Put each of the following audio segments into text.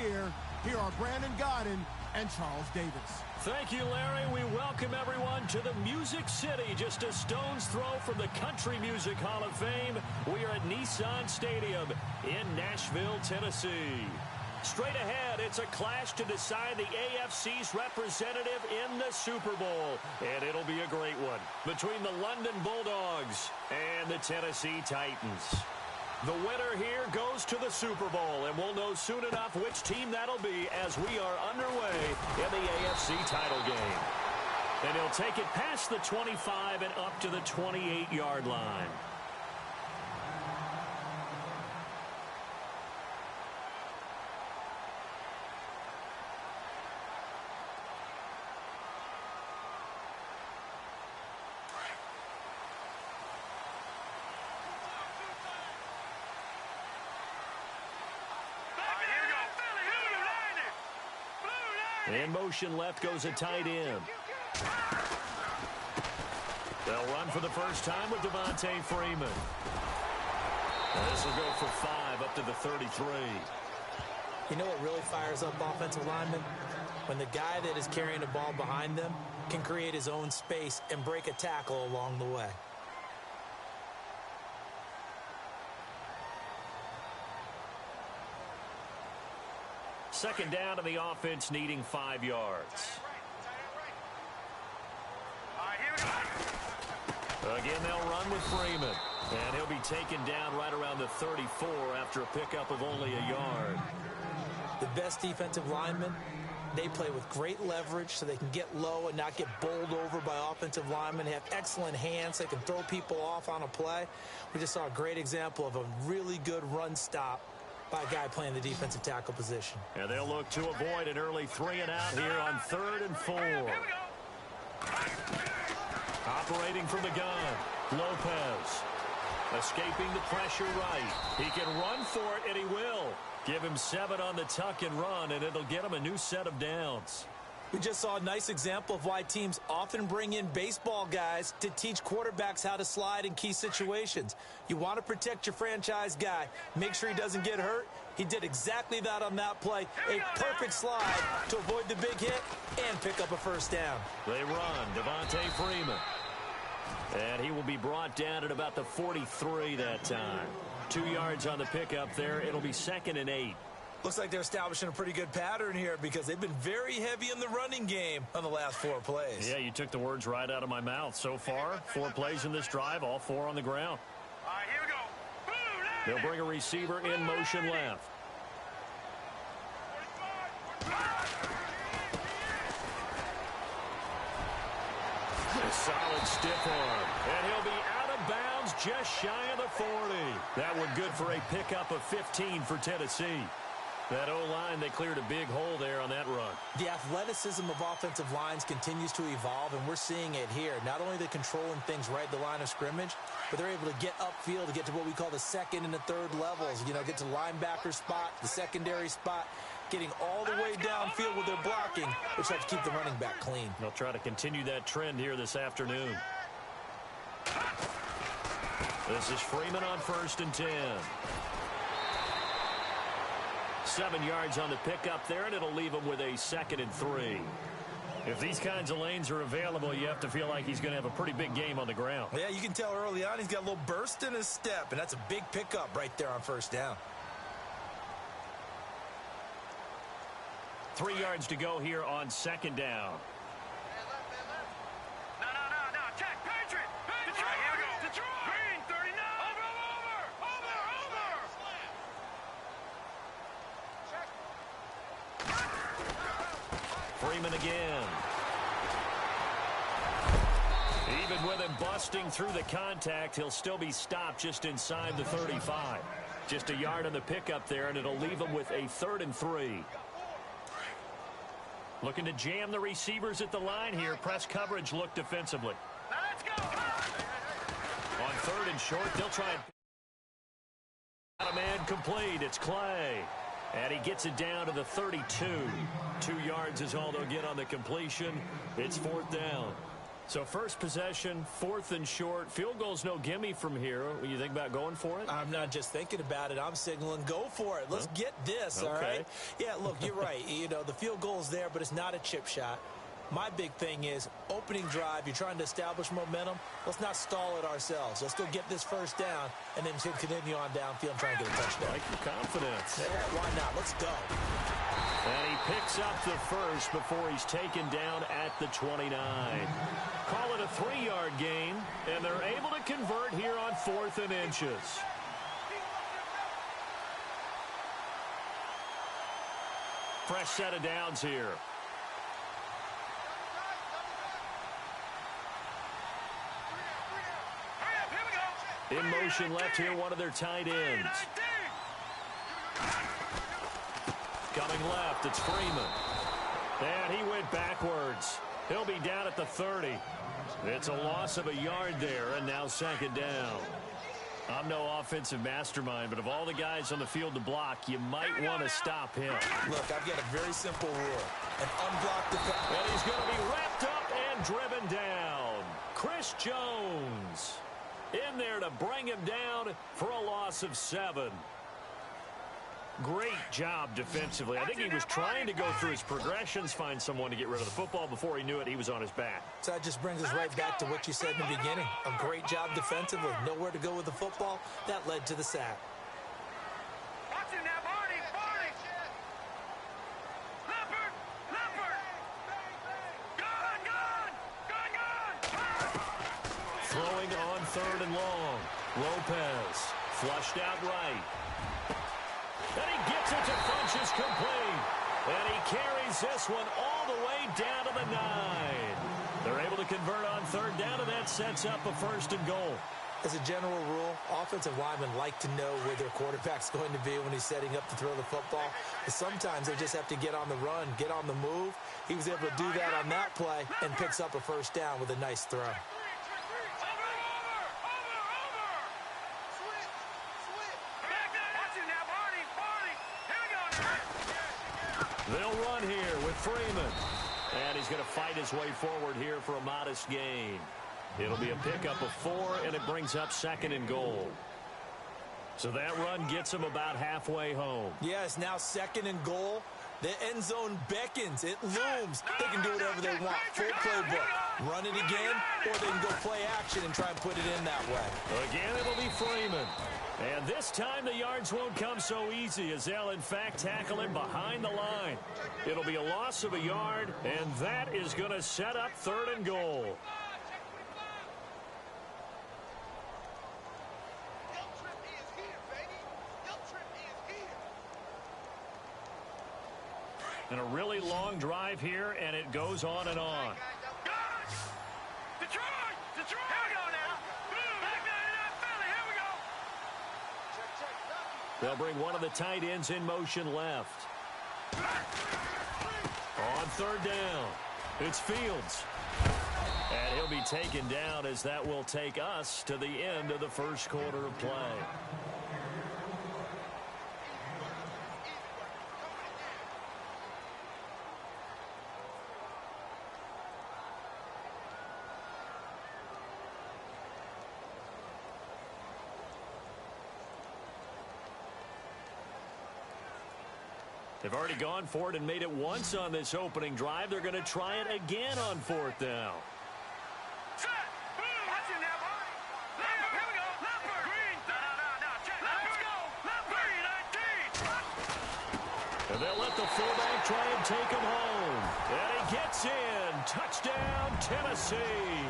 year, here are Brandon Godden and Charles Davis. Thank you, Larry. We welcome everyone to the Music City, just a stone's throw from the Country Music Hall of Fame. We are at Nissan Stadium in Nashville, Tennessee. Straight ahead, it's a clash to decide the AFC's representative in the Super Bowl. And it'll be a great one between the London Bulldogs and the Tennessee Titans. The winner here goes to the Super Bowl, and we'll know soon enough which team that'll be as we are underway in the AFC title game. And he'll take it past the 25 and up to the 28-yard line. In motion left goes a tight end. They'll run for the first time with Devontae Freeman. This will go for 5 up to the 33. You know what really fires up offensive linemen? When the guy that is carrying the ball behind them can create his own space and break a tackle along the way. Second down to the offense, needing 5 yards. Again, they'll run with Freeman. And he'll be taken down right around the 34 after a pickup of only a yard. The best defensive linemen, they play with great leverage so they can get low and not get bowled over by offensive linemen. They have excellent hands. They can throw people off on a play. We just saw a great example of a really good run stop by a guy playing the defensive tackle position. And they'll look to avoid an early 3 and out here on 3rd and 4. Operating from the gun, Lopez. Escaping the pressure right. He can run for it, and he will. Give him 7 on the tuck and run, and it'll get him a new set of downs. We just saw a nice example of why teams often bring in baseball guys to teach quarterbacks how to slide in key situations. You want to protect your franchise guy. Make sure he doesn't get hurt. He did exactly that on that play. A perfect slide to avoid the big hit and pick up a first down. They run. Devontae Freeman. And he will be brought down at about the 43 that time. 2 yards on the pickup there. It'll be 2nd and 8. Looks like they're establishing a pretty good pattern here because they've been very heavy in the running game on the last 4 plays. Yeah, you took the words right out of my mouth. So far, 4 plays in this drive, all 4 on the ground. All right, here we go. They'll bring a receiver in motion left. A solid stiff arm. And he'll be out of bounds just shy of the 40. That one good for a pickup of 15 for Tennessee. That O-line, they cleared a big hole there on that run. The athleticism of offensive lines continues to evolve, and we're seeing it here. Not only are they controlling things right at the line of scrimmage, but they're able to get upfield to get to what we call the 2nd and the 3rd levels. You know, get to the linebacker spot, the secondary spot, getting all the way downfield with their blocking, which helps keep the running back clean. They'll try to continue that trend here this afternoon. This is Freeman on 1st and 10. 7 yards on the pickup there, and it'll leave him with a 2nd and 3. If these kinds of lanes are available, you have to feel like he's going to have a pretty big game on the ground. Yeah, you can tell early on he's got a little burst in his step, and that's a big pickup right there on 1st down. 3 yards to go here on 2nd down. Freeman again. Even with him busting through the contact, he'll still be stopped just inside the 35. Just a yard on the pickup there, and it'll leave him with a 3rd and 3. Looking to jam the receivers at the line here. Press coverage look defensively. Let's go. On 3rd and short, they'll try and a man complete. It's Clay. And he gets it down to the 32. 2 yards is all they'll get on the completion. It's 4th down. So first possession, 4th and short. Field goal's no gimme from here. When you think about going for it? I'm not just thinking about it. I'm signaling go for it. Let's get this, okay. All right? Yeah, look, you're right. You know, the field goal's there, but it's not a chip shot. My big thing is opening drive. You're trying to establish momentum. Let's not stall it ourselves. Let's still get this first down and then continue on downfield and try and get a touchdown. Like your confidence. Yeah, why not? Let's go. And he picks up the first before he's taken down at the 29. Call it a 3-yard gain, and they're able to convert here on 4th and inches. Fresh set of downs here. In motion left here, one of their tight ends. Coming left, it's Freeman. And he went backwards. He'll be down at the 30. It's a loss of a yard there, and now 2nd down. I'm no offensive mastermind, but of all the guys on the field to block, you might want to stop him. Look, I've got a very simple rule. An unblocked defense. And he's going to be wrapped up and driven down. Chris Jones in there to bring him down for a loss of 7. Great job defensively. I think he was trying to go through his progressions, find someone to get rid of the football. Before he knew it, he was on his back. So that just brings us right back to what you said in the beginning. A great job defensively. Nowhere to go with the football. That led to the sack. Watch him now, Barney. Leopard. Throwing on 3rd and long. Lopez flushed out right. And he gets it to Funchess complete. And he carries this one all the way down to the 9. They're able to convert on 3rd down, and that sets up a 1st and goal. As a general rule, offensive linemen like to know where their quarterback's going to be when he's setting up to throw the football. But sometimes they just have to get on the run, get on the move. He was able to do that on that play and picks up a 1st down with a nice throw. They'll run here with Freeman. And he's going to fight his way forward here for a modest gain. It'll be a pickup of 4, and it brings up 2nd and goal. So that run gets him about halfway home. Yes, now 2nd and goal. The end zone beckons. It looms. They can do whatever they want. Full playbook. Run it again, or they can go play action and try and put it in that way. Again, it'll be Freeman. And this time the yards won't come so easy as they'll, in fact, tackle him behind the line. It'll be a loss of a yard, and that is going to set up 3rd and goal. And a really long drive here, and it goes on and on. Detroit! Here we go now. Back down in that Philly. Here we go. They'll bring one of the tight ends in motion left. On 3rd down, it's Fields. And he'll be taken down as that will take us to the end of the 1st quarter of play. They've already gone for it and made it once on this opening drive. They're going to try it again on 4th down. Set. Boom. Watch him now, Barney. Leopard. Here we go. Leopard. Green. No. Check. Let's go. Leopard. 19. And they'll let the fullback try and take him home. And he gets in. Touchdown, Tennessee.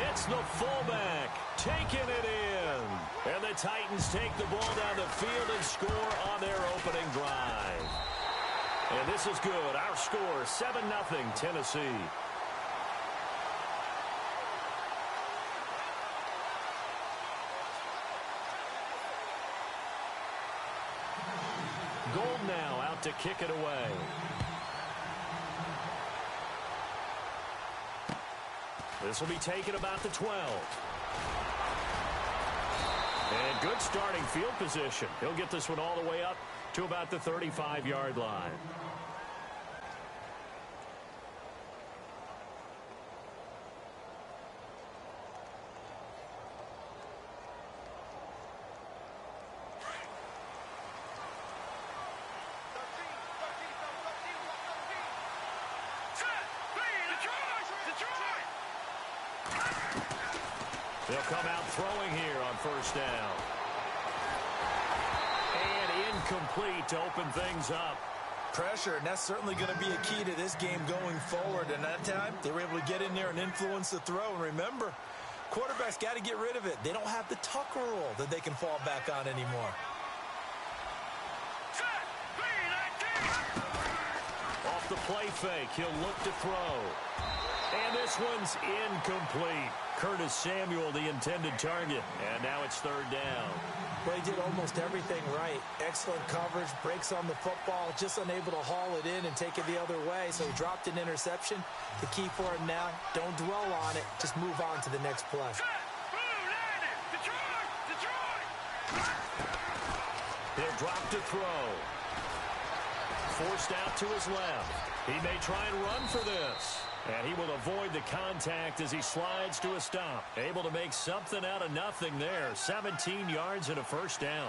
It's the fullback taking it in. And the Titans take the ball down the field and score on their opening drive. And this is good. Our score, 7-0 Tennessee. Gold now out to kick it away. This will be taken about the 12. And good starting field position. He'll get this one all the way up to about the 35-yard line. They'll come out throwing here on first down. And incomplete to open things up. Pressure, and that's certainly going to be a key to this game going forward. And that time, they were able to get in there and influence the throw. And remember, quarterbacks got to get rid of it. They don't have the tuck rule that they can fall back on anymore. Off the play fake, he'll look to throw. And this one's incomplete. Curtis Samuel, the intended target. And now it's third down. Well, he did almost everything right. Excellent coverage, breaks on the football, just unable to haul it in and take it the other way. So he dropped an interception. The key for him now, don't dwell on it. Just move on to the next play. He'll drop to throw. Forced out to his left. He may try and run for this. And he will avoid the contact as he slides to a stop. Able to make something out of nothing there. 17 yards and a first down.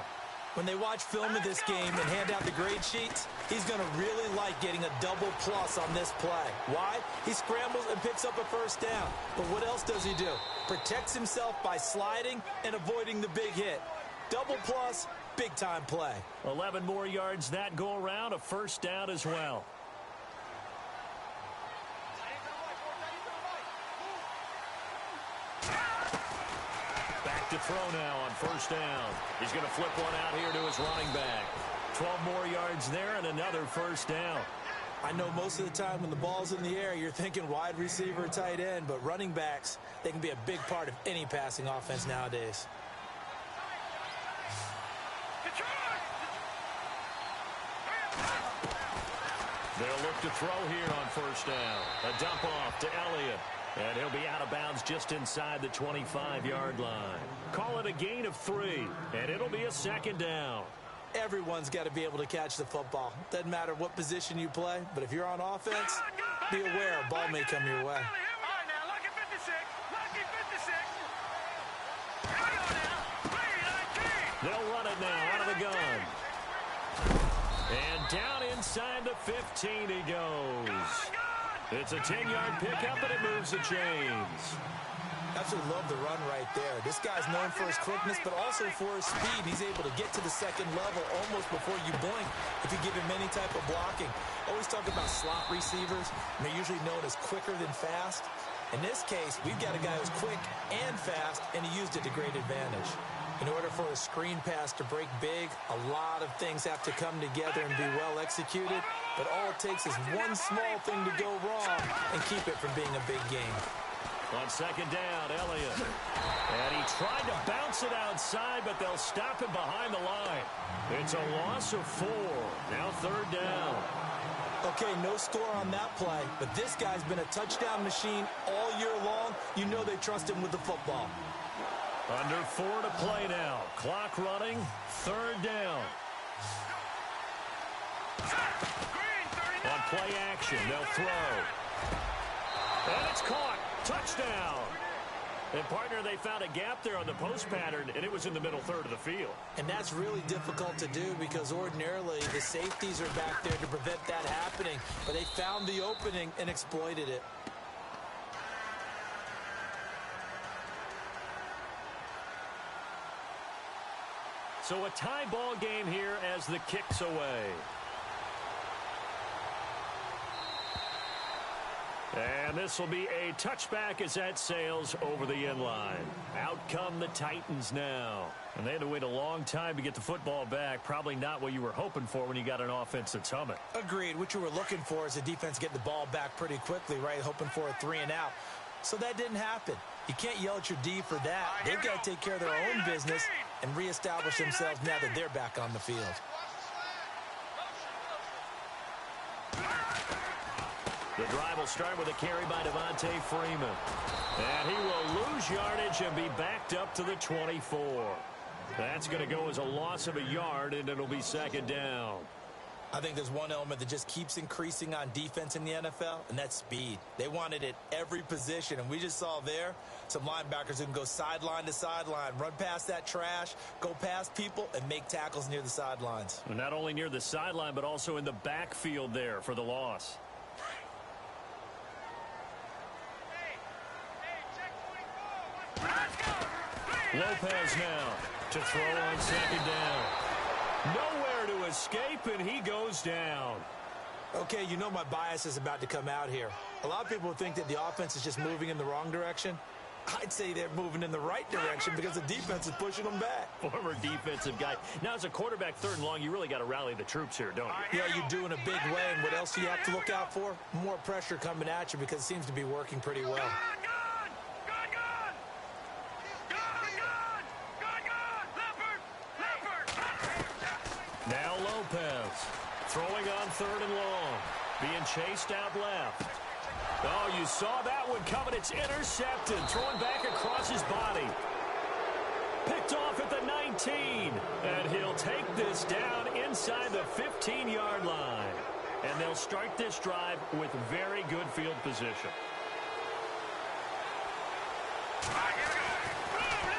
When they watch film of this game and hand out the grade sheets, he's going to really like getting a double plus on this play. Why? He scrambles and picks up a first down. But what else does he do? Protects himself by sliding and avoiding the big hit. Double plus, big time play. 11 more yards that go around, a first down as well. To throw now on first down. He's going to flip one out here to his running back. 12 more yards there and another first down. I know most of the time when the ball's in the air, you're thinking wide receiver, tight end, but running backs, they can be a big part of any passing offense nowadays. They'll look to throw here on first down. A dump off to Elliott. And he'll be out of bounds just inside the 25-yard line. Call it a gain of 3, and it'll be a second down. Everyone's got to be able to catch the football. Doesn't matter what position you play, but if you're on offense, be aware a ball may come your way. They'll run it now out of the gun. And down inside the 15 he goes. It's a 10-yard pickup, and it moves the chains. Absolutely love the run right there. This guy's known for his quickness, but also for his speed. He's able to get to the second level almost before you blink if you give him any type of blocking. Always talk about slot receivers, and they're usually known as quicker than fast. In this case, we've got a guy who's quick and fast, and he used it to great advantage. In order for a screen pass to break big, a lot of things have to come together and be well executed. But all it takes is one small thing to go wrong and keep it from being a big game. On second down, Elliott. And he tried to bounce it outside, but they'll stop him behind the line. It's a loss of 4. Now third down. Okay, no score on that play, but this guy's been a touchdown machine all year long. You know they trust him with the football. Under 4 to play now. Clock running. Third down. On play action, they'll throw. And it's caught. Touchdown. And, partner, they found a gap there on the post pattern, and it was in the middle third of the field. And that's really difficult to do because ordinarily the safeties are back there to prevent that happening. But they found the opening and exploited it. So a tie ball game here as the kick's away. And this will be a touchback as that sails over the end line. Out come the Titans now. And they had to wait a long time to get the football back. Probably not what you were hoping for when you got an offense that's humming. Agreed. What you were looking for is the defense getting the ball back pretty quickly, right? Hoping for a 3 and out. So that didn't happen. You can't yell at your D for that. They've got to take care of their own business and reestablish themselves now that they're back on the field. The drive will start with a carry by Devontae Freeman. And he will lose yardage and be backed up to the 24. That's going to go as a loss of a yard, and it'll be second down. I think there's one element that just keeps increasing on defense in the NFL, and that's speed. They want it at every position, and we just saw there some linebackers who can go sideline to sideline, run past that trash, go past people, and make tackles near the sidelines. And not only near the sideline, but also in the backfield there for the loss. Lopez now to throw on second down. Nowhere to escape, and he goes down. Okay, you know my bias is about to come out here. A lot of people think that the offense is just moving in the wrong direction. I'd say they're moving in the right direction because the defense is pushing them back. Former defensive guy. Now, as a quarterback, 3rd and long, you really got to rally the troops here, don't you? Yeah, you do in a big way. And what else do you have to look out for? More pressure coming at you because it seems to be working pretty well. Now Lopez throwing on 3rd and long. Being chased out left. Oh, you saw that one coming. It's intercepted. Throwing back across his body. Picked off at the 19. And he'll take this down inside the 15-yard line. And they'll start this drive with very good field position.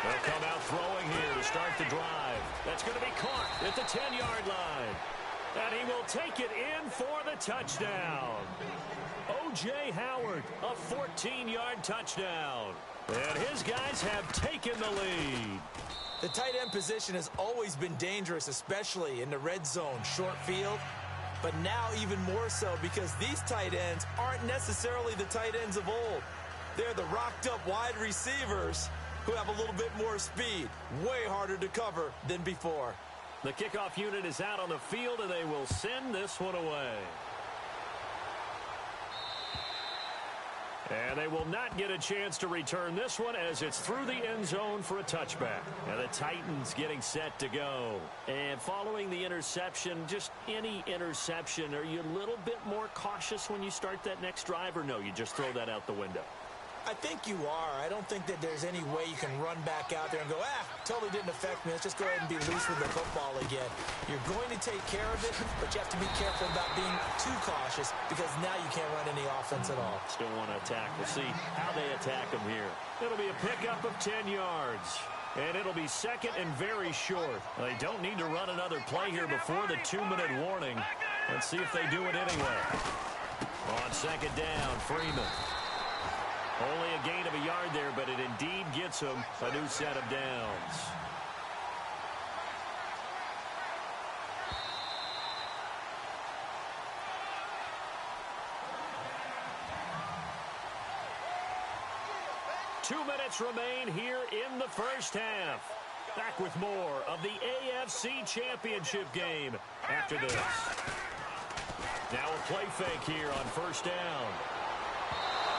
They'll come out throwing here to start the drive. That's going to be caught at the 10-yard line. And he will take it in for the touchdown. O.J. Howard, a 14-yard touchdown. And his guys have taken the lead. The tight end position has always been dangerous, especially in the red zone, short field. But now even more so because these tight ends aren't necessarily the tight ends of old. They're the rocked-up wide receivers who have a little bit more speed. Way harder to cover than before. The kickoff unit is out on the field, and they will send this one away. And they will not get a chance to return this one as it's through the end zone for a touchback. And the Titans getting set to go. And following the interception, just any interception, are you a little bit more cautious when you start that next drive, or no, you just throw that out the window? I think you are. I don't think that there's any way you can run back out there and go, totally didn't affect me. Let's just go ahead and be loose with the football again. You're going to take care of it, but you have to be careful about being too cautious because now you can't run any offense at all. Still want to attack. We'll see how they attack them here. It'll be a pickup of 10 yards. And it'll be second and very short. They don't need to run another play here before the 2-minute warning. Let's see if they do it anyway. On second down, Freeman. Only a gain of a yard there, but it indeed gets him a new set of downs. Two minutes remain here in the first half. Back with more of the AFC Championship game after this. Now a play fake here on first down.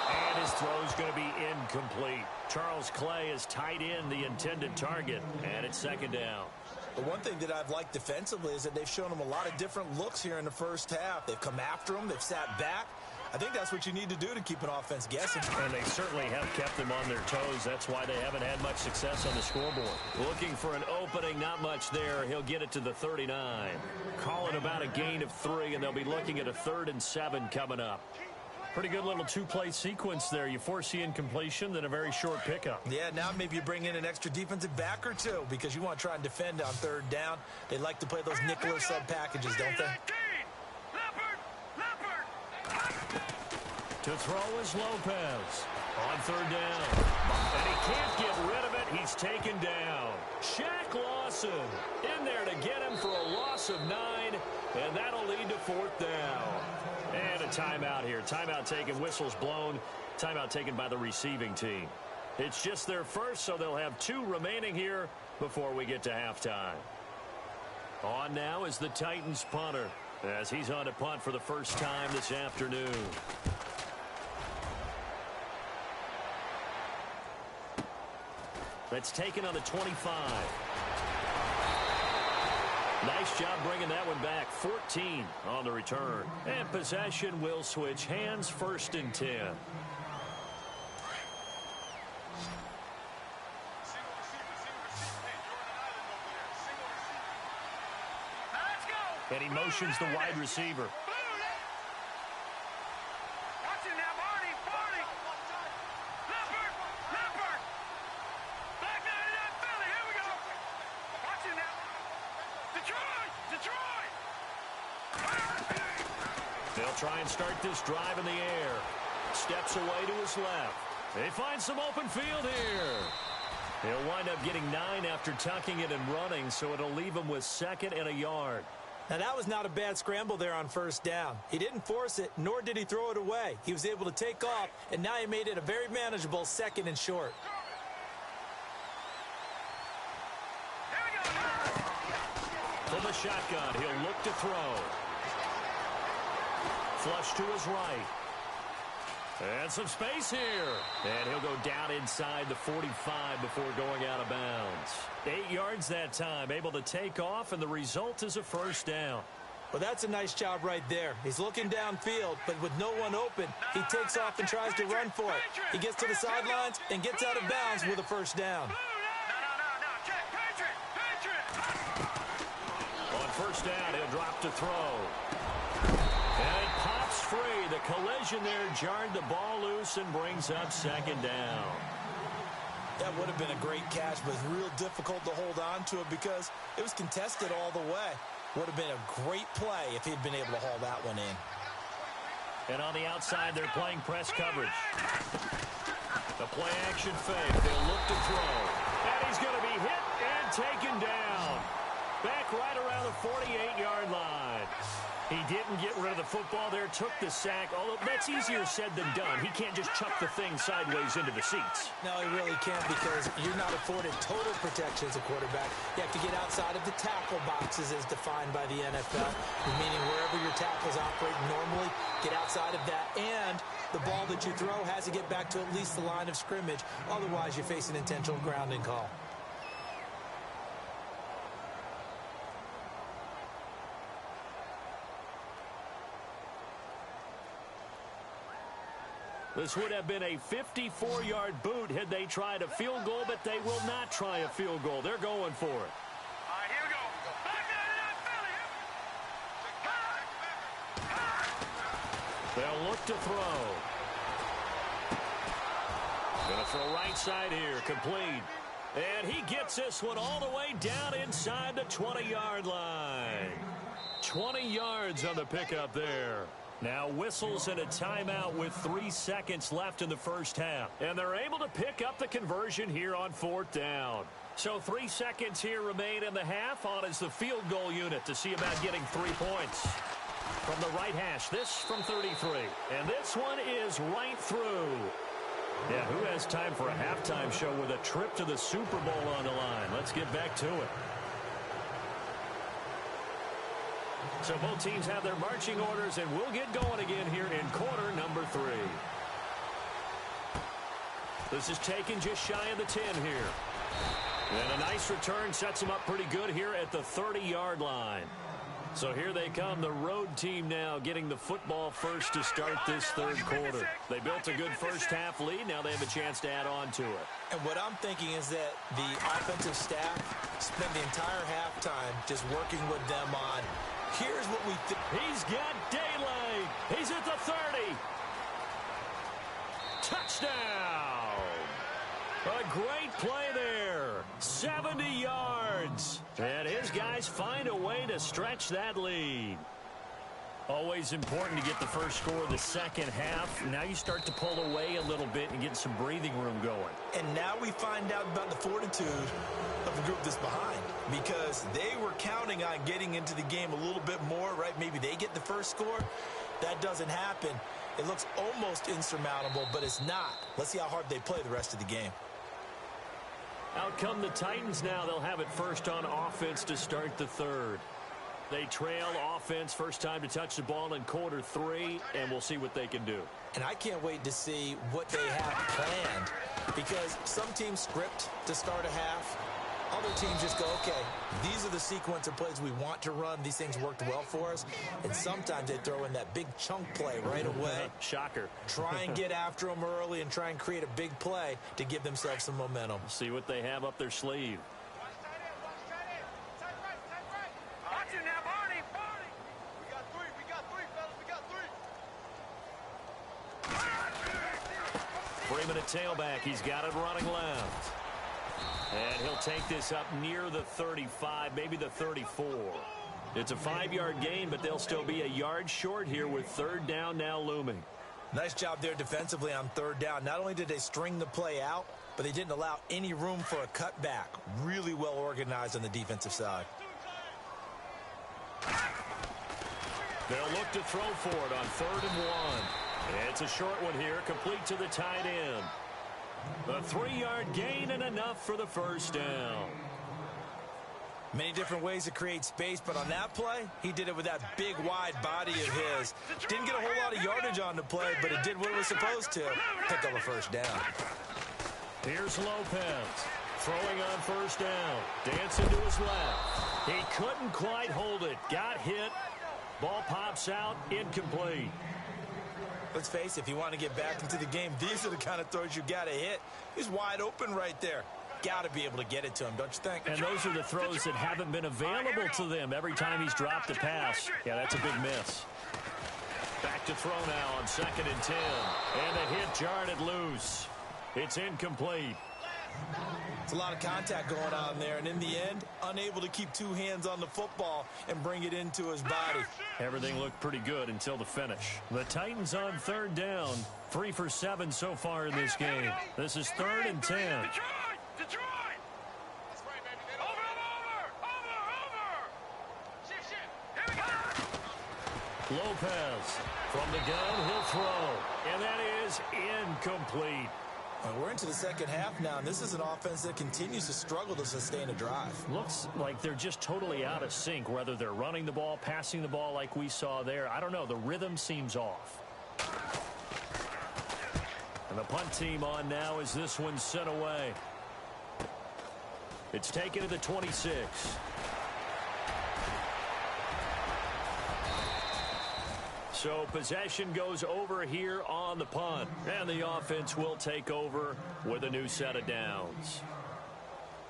And his throw's going to be incomplete. Charles Clay has tied in the intended target, and it's second down. The one thing that I've liked defensively is that they've shown him a lot of different looks here in the first half. They've come after him. They've sat back. I think that's what you need to do to keep an offense guessing. And they certainly have kept them on their toes. That's why they haven't had much success on the scoreboard. Looking for an opening, not much there. He'll get it to the 39. Call it about a gain of 3, and they'll be looking at a 3rd and 7 coming up. Pretty good little two-play sequence there. You force the incompletion, then a very short pickup. Yeah, now maybe you bring in an extra defensive back or two because you want to try and defend on 3rd down. They like to play those nickel or sub packages, don't they? To throw is Lopez on 3rd down. And he can't get rid of it. He's taken down. Shaq Lawson in there to get him for a loss of 9. And that'll lead to 4th down. And a timeout here. Timeout taken, whistles blown. Timeout taken by the receiving team. It's just their first, so they'll have 2 remaining here before we get to halftime. On now is the Titans punter as he's on to punt for the first time this afternoon. That's taken on the 25. Nice job bringing that one back. 14 on the return. And possession will switch hands, 1st and 10. And he motions the wide receiver. They'll try and start this drive in the air. Steps away to his left. They find some open field here. He'll wind up getting 9 after tucking it and running, so it'll leave him with 2nd and a yard. Now, that was not a bad scramble there on first down. He didn't force it, nor did he throw it away. He was able to take off, and now he made it a very manageable 2nd and short. From the shotgun, he'll look to throw. Flush to his right. And some space here. And he'll go down inside the 45 before going out of bounds. 8 yards that time, able to take off, and the result is a first down. Well, that's a nice job right there. He's looking downfield, but with no one open, he takes off and tries to run for it. He gets to the sidelines and gets out of bounds with a first down. On first down, he'll drop to throw. And it pops free. The collision there jarred the ball loose and brings up 2nd down. That would have been a great catch, but it's real difficult to hold on to it because it was contested all the way. Would have been a great play if he'd been able to haul that one in. And on the outside, they're playing press coverage. The play action fake. They'll look to throw. And he's going to be hit and taken down. Back right around the 48-yard line. He didn't get rid of the football there, took the sack. Although that's easier said than done. He can't just chuck the thing sideways into the seats. No, he really can't because you're not afforded total protection as a quarterback. You have to get outside of the tackle boxes as defined by the NFL, meaning wherever your tackles operate normally, get outside of that. And the ball that you throw has to get back to at least the line of scrimmage. Otherwise, you face an intentional grounding call. This would have been a 54-yard boot had they tried a field goal, but they will not try a field goal. They're going for it. All right, here we go. They'll look to throw. Going to throw right side here, complete. And he gets this one all the way down inside the 20-yard line. 20 yards on the pickup there. Now whistles and a timeout with 3 seconds left in the first half. And they're able to pick up the conversion here on 4th down. So 3 seconds here remain in the half. On is the field goal unit to see about getting 3 points. From the right hash, this from 33. And this one is right through. Yeah, who has time for a halftime show with a trip to the Super Bowl on the line? Let's get back to it. So both teams have their marching orders, and we'll get going again here in quarter number 3. This is taken just shy of the 10 here. And a nice return sets them up pretty good here at the 30-yard line. So here they come, the road team now getting the football first to start this third quarter. They built a good first half lead. Now they have a chance to add on to it. And what I'm thinking is that the offensive staff spent the entire halftime just working with them on, here's what we think. He's got daylight. He's at the 30. Touchdown. A great play there. 70 yards. And his guys find a way to stretch that lead. Always important to get the first score of the second half. Now you start to pull away a little bit and get some breathing room going. And now we find out about the fortitude of the group that's behind, because they were counting on getting into the game a little bit more, right? Maybe they get the first score. That doesn't happen. It looks almost insurmountable, but it's not. Let's see how hard they play the rest of the game. Out come the Titans now. They'll have it first on offense to start the third. They trail offense, first time to touch the ball in quarter 3, and we'll see what they can do. And I can't wait to see what they have planned, because some teams script to start a half. Other teams just go, okay, these are the sequence of plays we want to run. These things worked well for us. And sometimes they throw in that big chunk play right away. Shocker. Try and get after them early and try and create a big play to give themselves some momentum. See what they have up their sleeve. Watch it now, Barney. We got 3, fellas. We got 3. Freeman at tailback. He's got it running left. And he'll take this up near the 35, maybe the 34. It's a 5-yard gain, but they'll still be a yard short here with third down now looming. Nice job there defensively on third down. Not only did they string the play out, but they didn't allow any room for a cutback. Really well organized on the defensive side. They'll look to throw for it on 3rd and 1. It's a short one here, complete to the tight end. A 3-yard gain and enough for the first down. Many different ways to create space, but on that play, he did it with that big, wide body of his. Didn't get a whole lot of yardage on the play, but it did what it was supposed to. Pick up a first down. Here's Lopez. Throwing on 1st down. Dancing to his left. He couldn't quite hold it. Got hit. Ball pops out. Incomplete. Let's face it, if you want to get back into the game, these are the kind of throws you got to hit. He's wide open right there. Got to be able to get it to him, don't you think? And those are the throws that haven't been available to them every time he's dropped a pass. Yeah, that's a big miss. Back to throw now on 2nd and 10. And a hit jarred it loose. It's incomplete. It's a lot of contact going on there, and in the end, unable to keep 2 hands on the football and bring it into his body. Everything looked pretty good until the finish. The Titans on 3rd down. 3 for 7 so far in this game. This is 3rd and 10. Detroit! That's right, baby. Over! Shit. Here we go! Lopez from the gun, he'll throw. And that is incomplete. We're into the second half now, and this is an offense that continues to struggle to sustain a drive. Looks like they're just totally out of sync, whether they're running the ball, passing the ball like we saw there. I don't know. The rhythm seems off. And the punt team on now as this one's sent away. It's taken to the 26. So possession goes over here on the punt. And the offense will take over with a new set of downs.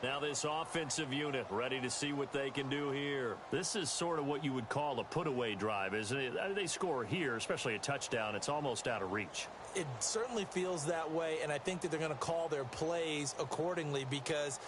Now this offensive unit ready to see what they can do here. This is sort of what you would call a put-away drive, isn't it? They score here, especially a touchdown. It's almost out of reach. It certainly feels that way, and I think that they're going to call their plays accordingly, because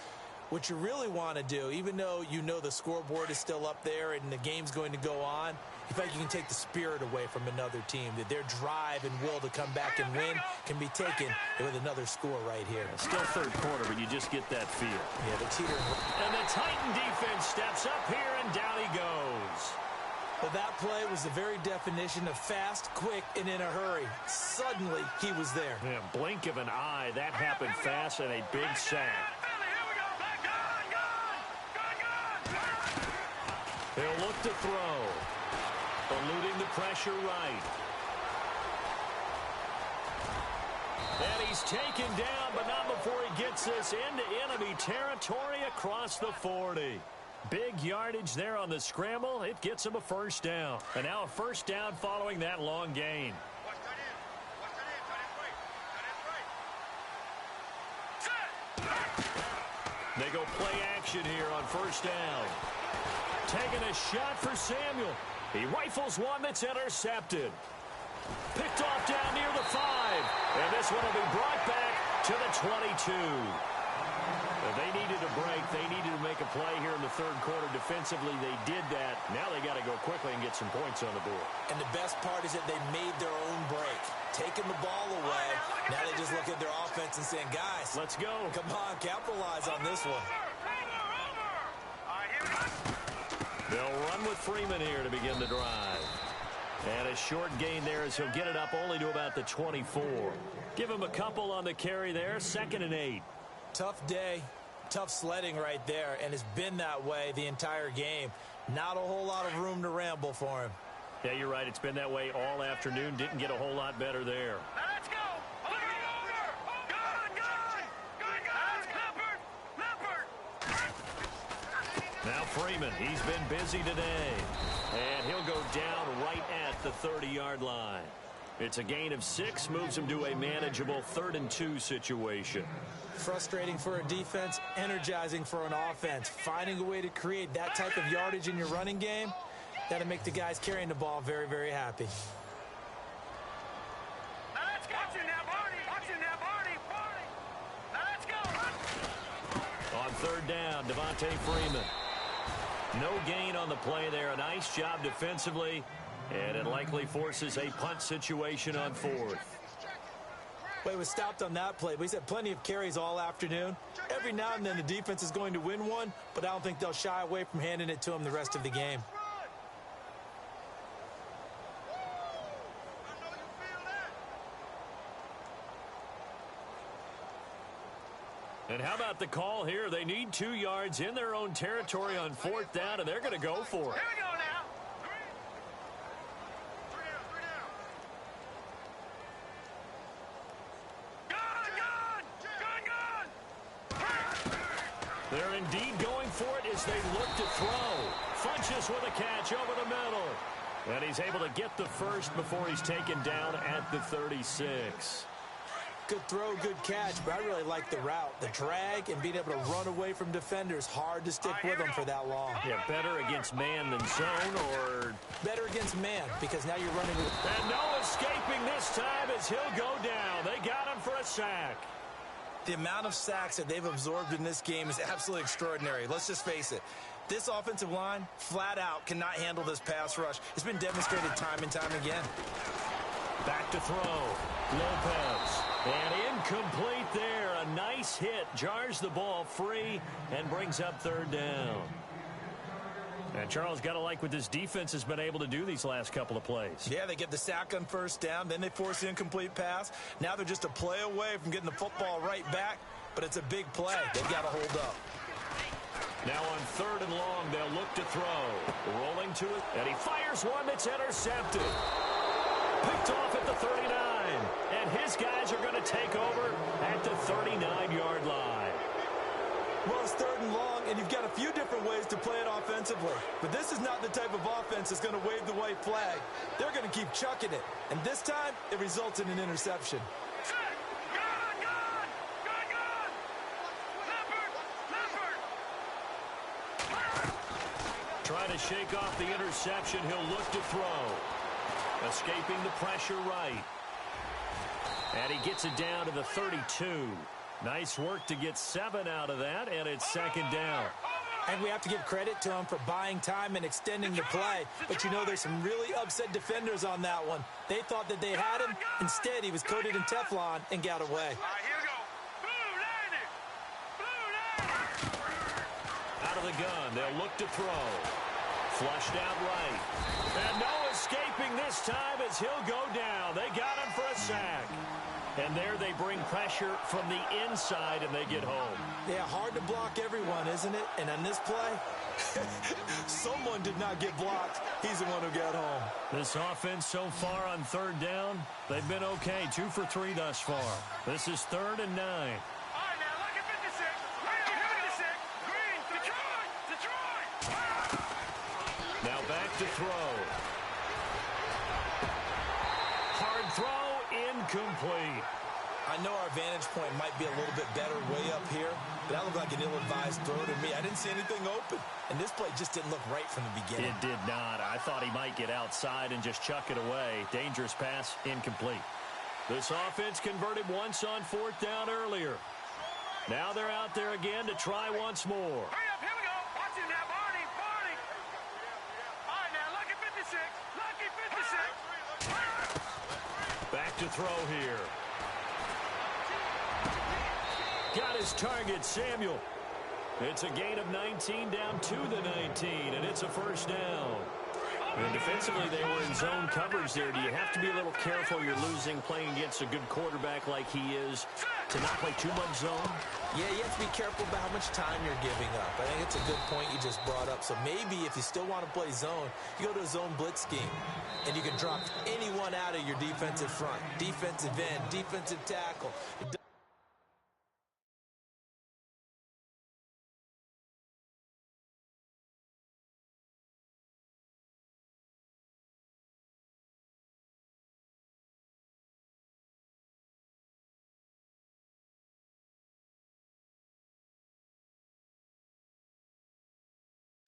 what you really want to do, even though you know the scoreboard is still up there and the game's going to go on, you feel like you can take the spirit away from another team, that their drive and will to come back and win can be taken with another score right here. Still 3rd quarter, but you just get that feel. Yeah, the teeter. And the Titan defense steps up here, and down he goes. Well, that play was the very definition of fast, quick, and in a hurry. Suddenly, he was there. Yeah, blink of an eye, that happened fast, and a big sack. He'll look to throw. Eluding the pressure right. And he's taken down, but not before he gets this into enemy territory across the 40. Big yardage there on the scramble. It gets him a first down. And now a first down following that long gain. They go play action here on first down. Taking a shot for Samuel. He rifles one that's intercepted. Picked off down near the 5. And this one will be brought back to the 22. They needed a break. They needed to make a play here in the 3rd quarter. Defensively, they did that. Now they got to go quickly and get some points on the board. And the best part is that they made their own break. Taking the ball away. Now they just look at their offense and saying, guys, let's go. Come on, capitalize on this one. They'll run with Freeman here to begin the drive. And a short gain there as he'll get it up only to about the 24. Give him a couple on the carry there. 2nd and 8. Tough day, tough sledding right there, and it's been that way the entire game. Not a whole lot of room to ramble for him. Yeah, you're right. It's been that way all afternoon. Didn't get a whole lot better there. Let's go! Now Freeman, he's been busy today. And he'll go down right at the 30-yard line. It's a gain of 6, moves him to a manageable 3rd and 2 situation. Frustrating for a defense, energizing for an offense. Finding a way to create that type of yardage in your running game, that'll make the guys carrying the ball very, very happy. Let's go! Watching now, Barney! Let's go! On 3rd down, Devontae Freeman. No gain on the play there. A nice job defensively. And it likely forces a punt situation on 4th. Well, he was stopped on that play, but he's had plenty of carries all afternoon. Every now and then the defense is going to win one, but I don't think they'll shy away from handing it to him the rest of the game. And how about the call here? They need 2 yards in their own territory on 4th down, and they're going to go for it. Here we go now. They're indeed going for it as they look to throw. Funches with a catch over the middle. And he's able to get the first before he's taken down at the 36. Good throw, good catch, but I really like the route. The drag and being able to run away from defenders, hard to stick with them for that long. Yeah, better against man than zone, or better against man, because now you're running with... And no escaping this time as he'll go down. They got him for a sack. The amount of sacks that they've absorbed in this game is absolutely extraordinary. Let's just face it. This offensive line, flat out, cannot handle this pass rush. It's been demonstrated time and time again. Back to throw. Lopez. And incomplete there. A nice hit. Jars the ball free and brings up 3rd down. And Charles, got to like what this defense has been able to do these last couple of plays. Yeah, they get the sack on 1st down, then they force the incomplete pass. Now they're just a play away from getting the football right back, but it's a big play. They've got to hold up. Now on 3rd and long, they'll look to throw. Rolling to it, and he fires one that's intercepted. Picked off at the 39, and his guys are going to take over at the 39-yard line. Well, it's 3rd and long, and you've got a few different ways to play it offensively. But this is not the type of offense that's going to wave the white flag. They're going to keep chucking it. And this time, it results in an interception. Trying to shake off the interception, he'll look to throw. Escaping the pressure right. And he gets it down to the 32. Nice work to get 7 out of that, and it's 2nd down. And we have to give credit to him for buying time and extending the play. But you know, there's some really upset defenders on that one. They thought that they had him. Instead, he was coated in Teflon and got away. Out of the gun, they'll look to throw. Flushed out right. And no escaping this time as he'll go down. They got him for a sack. And there they bring pressure from the inside, and they get home. Yeah, hard to block everyone, isn't it? And on this play, someone did not get blocked. He's the one who got home. This offense so far on 3rd down, they've been okay. 2 for 3 thus far. This is 3rd and 9. All right, now look at 56. Green, 56. Green, Detroit. Now back to throw. Hard throw. Incomplete. I know our vantage point might be a little bit better way up here, but that looked like an ill-advised throw to me. I didn't see anything open, and this play just didn't look right from the beginning. It did not. I thought he might get outside and just chuck it away. Dangerous pass, incomplete. This offense converted once on 4th down earlier. Now they're out there again to try once more. Hurry up, here we go. Watch him now, Barney. All right, now look at 56. Lucky 56. Back to throw here. Got his target, Samuel. It's a gain of 19 down to the 19, and it's a 1st down. And defensively, they were in zone coverage there. Do you have to be a little careful? You're losing playing against a good quarterback like he is to not play too much zone? Yeah, you have to be careful about how much time you're giving up. I think it's a good point you just brought up. So maybe if you still want to play zone, you go to a zone blitz scheme, and you can drop anyone out of your defensive front, defensive end, defensive tackle.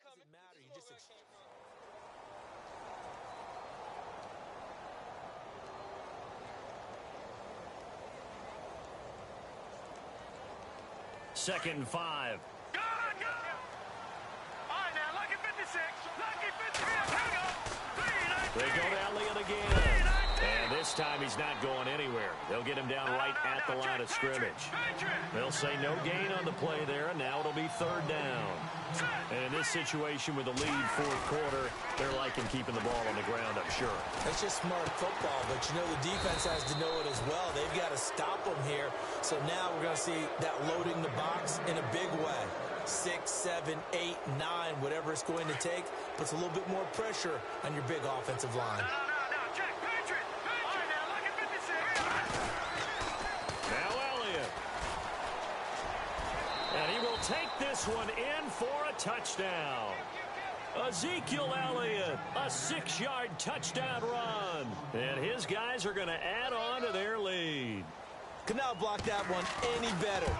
Doesn't matter. You just... Second and 5. Go! All right, now lucky 56. Lucky 56. Here we go. They go to Elliott again. And this this time he's not going anywhere. They'll get him down right at the line of scrimmage. They'll say no gain on the play there, and now it'll be third down. And in this situation with the lead fourth quarter, they're liking keeping the ball on the ground, I'm sure. That's just smart football, but you know the defense has to know it as well. They've got to stop them here. So now we're going to see that loading the box in a big way. 6, 7, 8, 9, whatever it's going to take, puts a little bit more pressure on your big offensive line. Check, Patriot. All right, now look at 56. Now Elliott. And he will take this one in for a touchdown. Ezekiel Elliott, a 6-yard touchdown run. And his guys are going to add on to their lead. Could not block that one any better.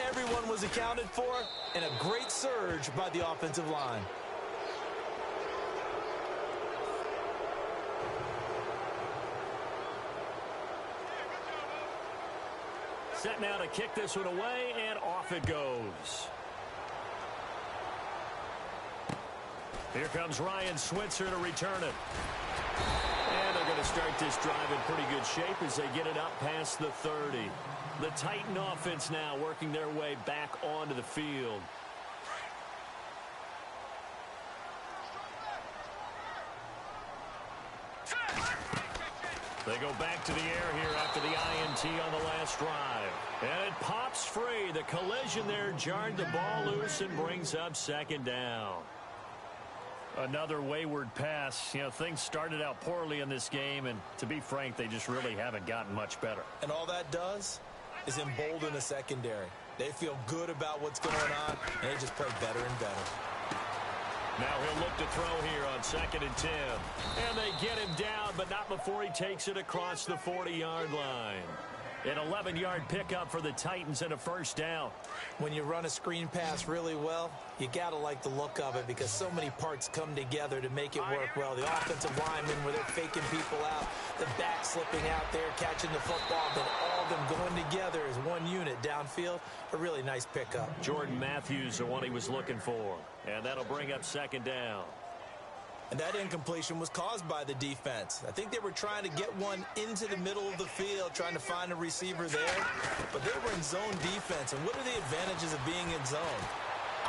Everyone was accounted for, and a great surge by the offensive line. Set now to kick this one away, and off it goes. Here comes Ryan Switzer to return it. And they're going to start this drive in pretty good shape as they get it up past the 30. The Titan offense now working their way back onto the field. They go back to the air here after the INT on the last drive. And it pops free. The collision there jarred the ball loose and brings up second down. Another wayward pass. You know, things started out poorly in this game, and to be frank, they just really haven't gotten much better. And all that does is embolden the secondary. They feel good about what's going on, and they just play better and better. Now he'll look to throw here on 2nd and 10. And they get him down, but not before he takes it across the 40-yard line. An 11-yard pickup for the Titans and a first down. When you run a screen pass really well, you got to like the look of it because so many parts come together to make it work well. The offensive linemen where they're faking people out, the back slipping out there, catching the football, then all of them going together as one unit downfield. A really nice pickup. Jordan Matthews, the one he was looking for. And that'll bring up second down. And that incompletion was caused by the defense. I think they were trying to get one into the middle of the field, trying to find a receiver there. But they were in zone defense. And what are the advantages of being in zone?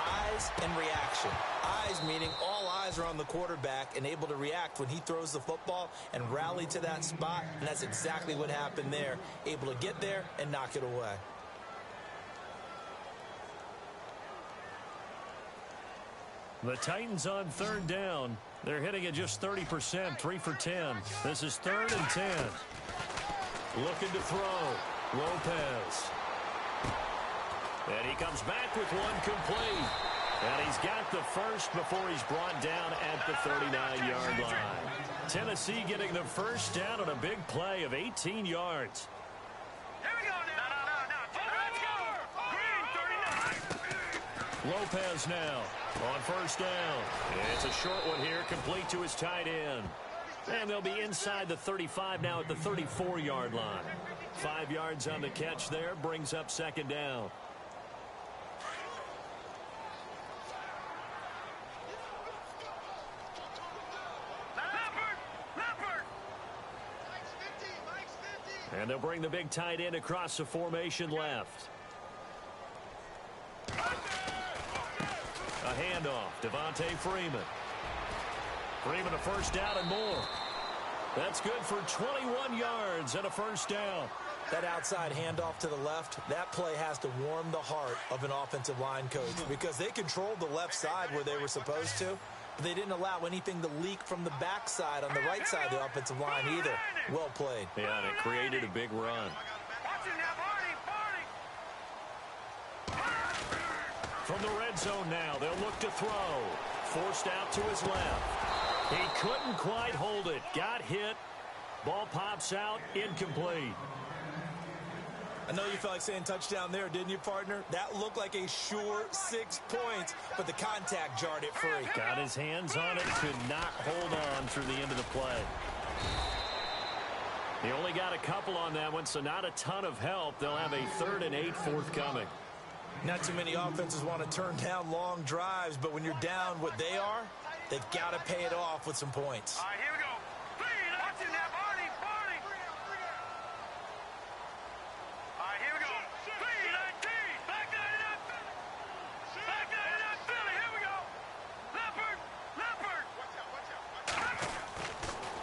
Eyes and reaction. Eyes meaning all eyes are on the quarterback and able to react when he throws the football and rally to that spot. And that's exactly what happened there. Able to get there and knock it away. The Titans on third down. They're hitting at just 30%, 3 for 10. This is 3rd and 10. Looking to throw. Lopez. And he comes back with one complete. And he's got the first before he's brought down at the 39-yard line. Tennessee getting the first down on a big play of 18 yards. Here we go now. Let's go. Green 39. Lopez now on first down. It's a short one here, complete to his tight end. And they'll be inside the 35 now at the 34-yard line. 5 yards on the catch there, brings up second down. And they'll bring the big tight end across the formation left. A handoff, Devontae Freeman. Freeman a first down and more. That's good for 21 yards and a first down. That outside handoff to the left, that play has to warm the heart of an offensive line coach because they controlled the left side where they were supposed to, but they didn't allow anything to leak from the backside on the right side of the offensive line either. Well played. Yeah, and it created a big run. From the red zone now, they'll look to throw. Forced out to his left. He couldn't quite hold it. Got hit. Ball pops out. Incomplete. I know you felt like saying touchdown there, didn't you, partner? That looked like a sure 6 points, but the contact jarred it free. Got his hands on it. Could not hold on through the end of the play. He only got a couple on that one, so not a ton of help. They'll have a 3rd and 8 forthcoming. Not too many offenses want to turn down long drives, but when you're down what they are, they've got to pay it off with some points. All right, here we go. Watch him now, Barney.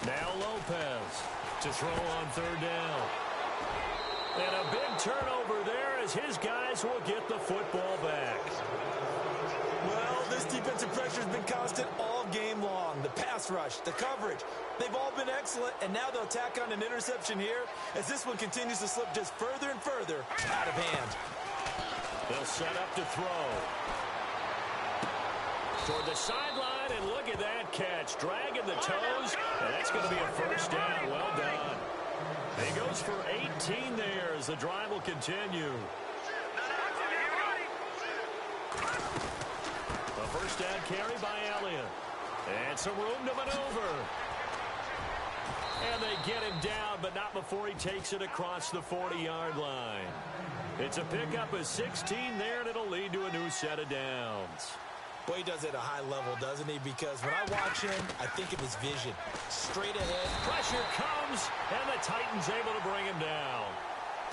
Now Lopez to throw on third down. And a big turnover there as his guys will get the football back. Well, this defensive pressure has been constant all game long. The pass rush, the coverage, they've all been excellent, and now they'll tack on an interception here as this one continues to slip just further and further out of hand. They'll set up to throw. Toward the sideline, and look at that catch. Dragging the toes, and that's going to be a first down. Well done. He goes for 18 there as the drive will continue. A first down carry by Elliott. And some room to maneuver. And they get him down, but not before he takes it across the 40-yard line. It's a pickup of 16 there, and it'll lead to a new set of downs. Boy, he does it at a high level, doesn't he? Because when I watch him, I think of his vision. Straight ahead. Pressure comes, and the Titans able to bring him down.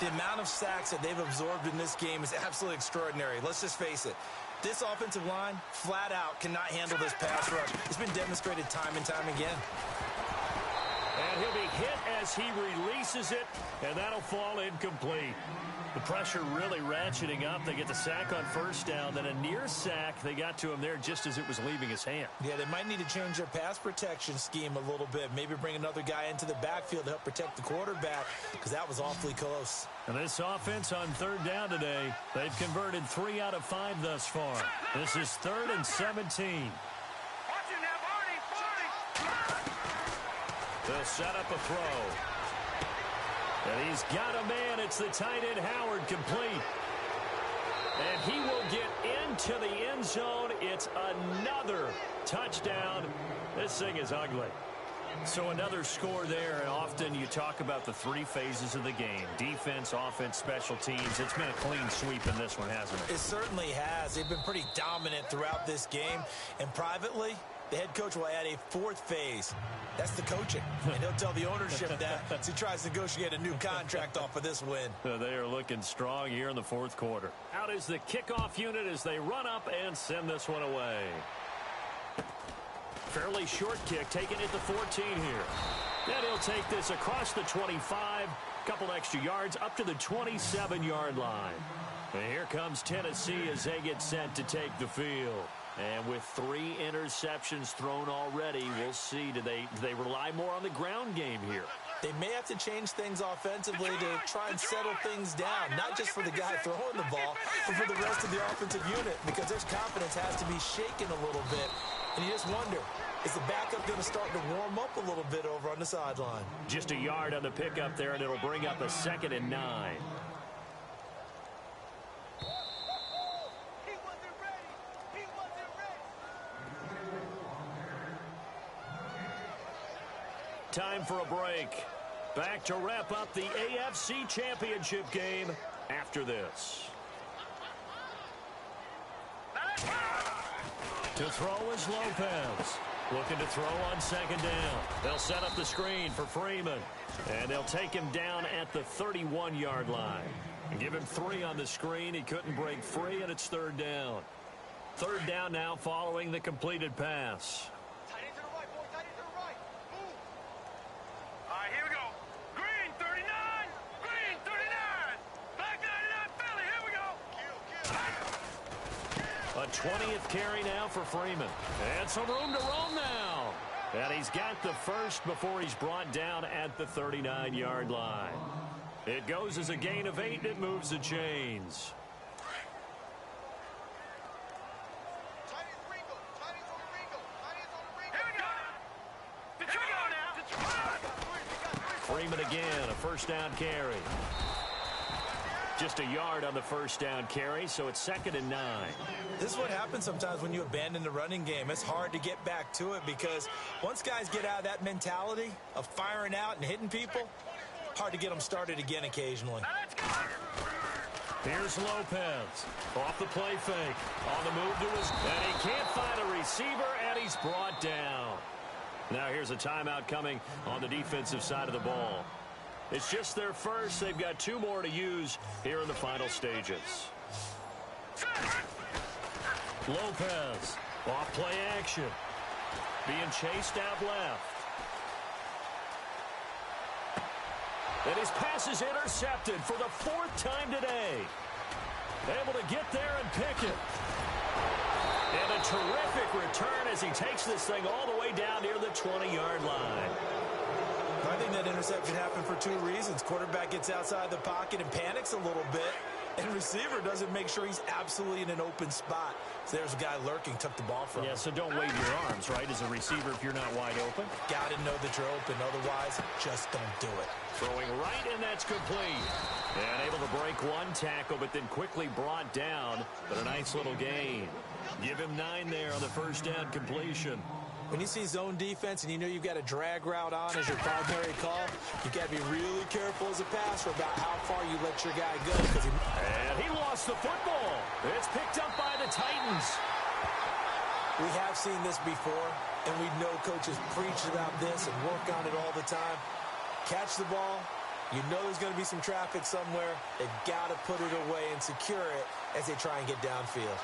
The amount of sacks that they've absorbed in this game is absolutely extraordinary. Let's just face it. This offensive line, flat out, cannot handle this pass rush. It's been demonstrated time and time again. And he'll be hit as he releases it, and that'll fall incomplete. The pressure really ratcheting up. They get the sack on first down, then a near sack. They got to him there just as it was leaving his hand. Yeah, they might need to change their pass protection scheme a little bit. Maybe bring another guy into the backfield to help protect the quarterback, because that was awfully close. And this offense on third down today, they've converted 3 out of 5 thus far. This is 3rd and 17. They'll set up a throw. And he's got a man. It's the tight end, Howard, complete. And he will get into the end zone. It's another touchdown. This thing is ugly. So another score there. And often you talk about the 3 phases of the game. Defense, offense, special teams. It's been a clean sweep in this one, hasn't it? It certainly has. They've been pretty dominant throughout this game. And privately, the head coach will add a 4th phase. That's the coaching. And he'll tell the ownership that as he tries to negotiate a new contract off of this win. They are looking strong here in the 4th quarter. Out is the kickoff unit as they run up and send this one away. Fairly short kick, taken at the 14 here. Then he'll take this across the 25, couple extra yards up to the 27-yard line. And here comes Tennessee as they get set to take the field. And with 3 interceptions thrown already, we'll see. Do they rely more on the ground game here? They may have to change things offensively to try and settle things down, not just for the guy throwing the ball, but for the rest of the offensive unit, because their confidence has to be shaken a little bit. And you just wonder, is the backup going to start to warm up a little bit over on the sideline? Just a yard on the pickup there, and it'll bring up a 2nd and 9. Time for a break. Back to wrap up the AFC Championship game after this. To throw is Lopez. Looking to throw on 2nd down. They'll set up the screen for Freeman. And they'll take him down at the 31-yard line. And give him 3 on the screen. He couldn't break free, and it's 3rd down. 3rd down now following the completed pass. A 20th carry now for Freeman. And some room to roam now. And he's got the first before he's brought down at the 39-yard line. It goes as a gain of 8, and it moves the chains. Freeman again, a first down carry. Just a yard on the first down carry, so it's 2nd and 9. This is what happens sometimes when you abandon the running game. It's hard to get back to it because once guys get out of that mentality of firing out and hitting people, hard to get them started again occasionally. Here's Lopez off the play fake. On the move to his, and he can't find a receiver, and he's brought down. Now here's a timeout coming on the defensive side of the ball. It's just their first. They've got 2 more to use here in the final stages. Lopez, off play action. Being chased out left. And his pass is intercepted for the 4th time today. Able to get there and pick it. And a terrific return as he takes this thing all the way down near the 20-yard line. I think that interception happened for 2 reasons. Quarterback gets outside the pocket and panics a little bit, and receiver doesn't make sure he's absolutely in an open spot. So there's a guy lurking, took the ball from him. Yeah, so don't wave your arms, right, as a receiver if you're not wide open. Got to know that you're open. Otherwise, just don't do it. Throwing right, and that's complete. And able to break 1 tackle, but then quickly brought down. But a nice little gain. Give him 9 there on the 1st down completion. When you see zone defense and you know you've got a drag route on as your primary call, you've got to be really careful as a passer about how far you let your guy go. And he lost the football. It's picked up by the Titans. We have seen this before, and we know coaches preach about this and work on it all the time. Catch the ball. You know there's going to be some traffic somewhere. They've got to put it away and secure it as they try and get downfield.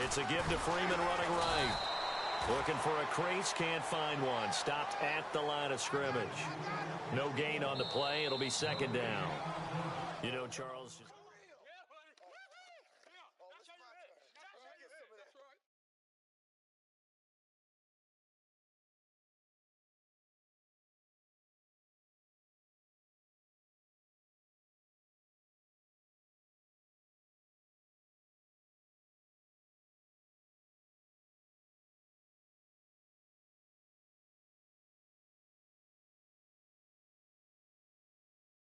It's a give to Freeman running right. Looking for a crease, can't find one. Stopped at the line of scrimmage. No gain on the play. It'll be 2nd down. You know, Charles...